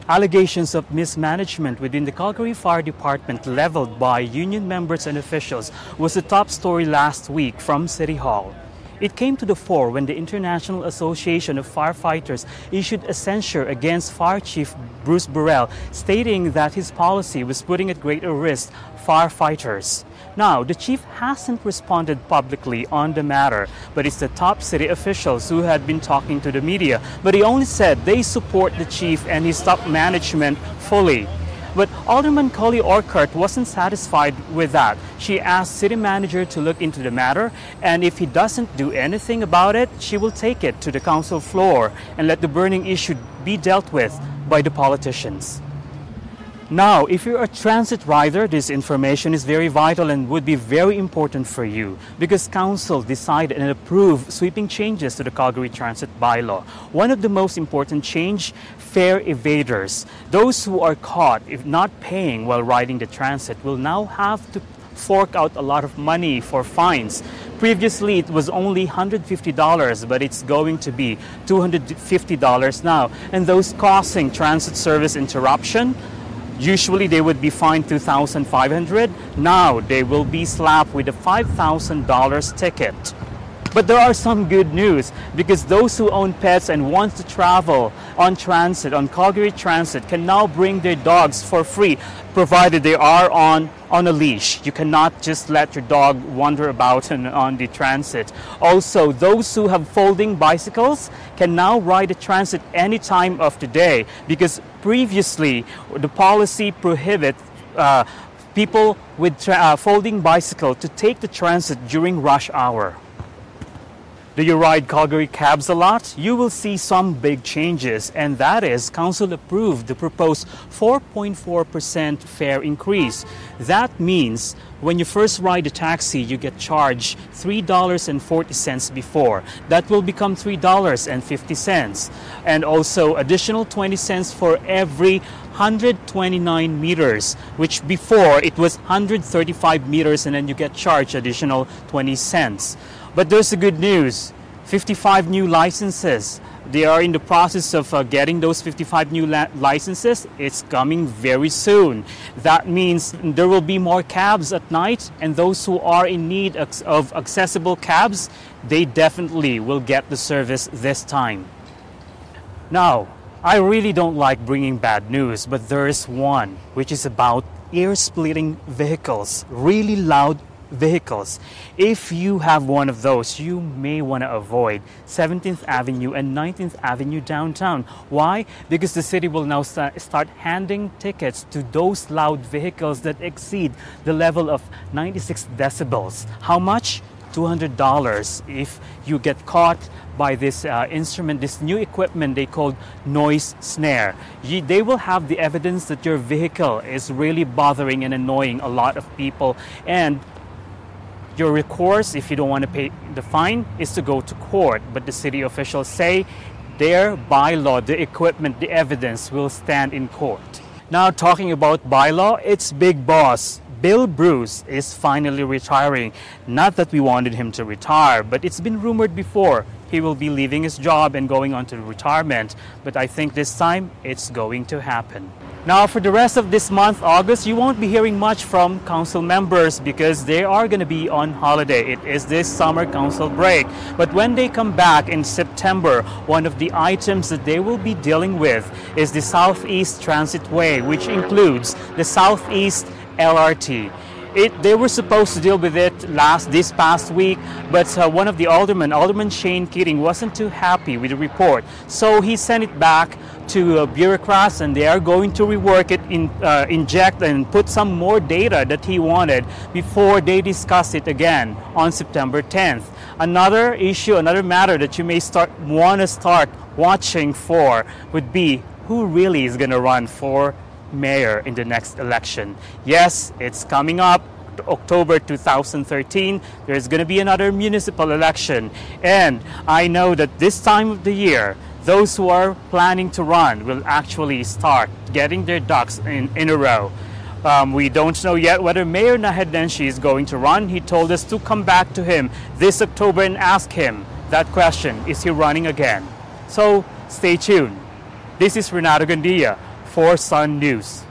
Allegations of mismanagement within the Calgary Fire Department leveled by union members and officials was the top story last week from City Hall. It came to the fore when the International Association of Firefighters issued a censure against Fire Chief Bruce Burrell, stating that his policy was putting at greater risk firefighters. Now, the chief hasn't responded publicly on the matter, but it's the top city officials who had been talking to the media. But he only said they support the chief and his top management fully. But Alderman Collie Orchard wasn't satisfied with that. She asked city manager to look into the matter, and if he doesn't do anything about it, she will take it to the council floor and let the burning issue be dealt with by the politicians. Now, if you're a transit rider, this information is very vital and would be very important for you because Council decided and approved sweeping changes to the Calgary Transit Bylaw. One of the most important change, fare evaders. Those who are caught if not paying while riding the transit will now have to fork out a lot of money for fines. Previously, it was only $150, but it's going to be $250 now. And those causing transit service interruption, usually they would be fined $2,500. Now they will be slapped with a $5,000 ticket. But there are some good news because those who own pets and want to travel on transit, on Calgary Transit, can now bring their dogs for free, provided they are on a leash. You cannot just let your dog wander about on the transit. Also, those who have folding bicycles can now ride the transit any time of the day because previously the policy prohibit people with folding bicycle to take the transit during rush hour. Do you ride Calgary cabs a lot? You will see some big changes, and that is Council approved the proposed 4.4% fare increase. That means when you first ride a taxi, you get charged $3.40 before. That will become $3.50. And also additional 20 cents for every 129 meters, which before it was 135 meters, and then you get charged additional 20 cents. But there's the good news, 55 new licenses. They are in the process of getting those 55 new licenses. It's coming very soon. That means there will be more cabs at night, and those who are in need of accessible cabs, they definitely will get the service this time. Now, I really don't like bringing bad news, but there is one, which is about ear-splitting vehicles, really loud vehicles. If you have one of those, you may want to avoid 17th Avenue and 19th Avenue downtown. Why? Because the city will now start handing tickets to those loud vehicles that exceed the level of 96 decibels. How much? $200 if you get caught by this instrument, this new equipment they called noise snare. They will have the evidence that your vehicle is really bothering and annoying a lot of people, and your recourse, if you don't want to pay the fine, is to go to court. But the city officials say their bylaw, the equipment, the evidence will stand in court. Now, talking about bylaw, it's Big Boss. Bill Bruce is finally retiring. Not that we wanted him to retire, but it's been rumored before he will be leaving his job and going on to retirement. But I think this time it's going to happen. Now, for the rest of this month, August, you won't be hearing much from council members because they are going to be on holiday. It is this summer council break. But when they come back in September, one of the items that they will be dealing with is the Southeast Transit Way, which includes the Southeast LRT. They were supposed to deal with it this past week, but one of the Alderman Shane Keating, wasn't too happy with the report. So he sent it back to bureaucrats, and they are going to rework it, inject and put some more data that he wanted before they discuss it again on September 10th. Another issue, another matter that you may want to start watching for would be who really is going to run for mayor in the next election. Yes, it's coming up, October 2013. There's going to be another municipal election, and I know that this time of the year, those who are planning to run will actually start getting their ducks in a row. We don't know yet whether Mayor Naheed Nenshi is going to run. He told us to come back to him this October and ask him that question, is he running again? So stay tuned. This is Renato Gandia for Sun News.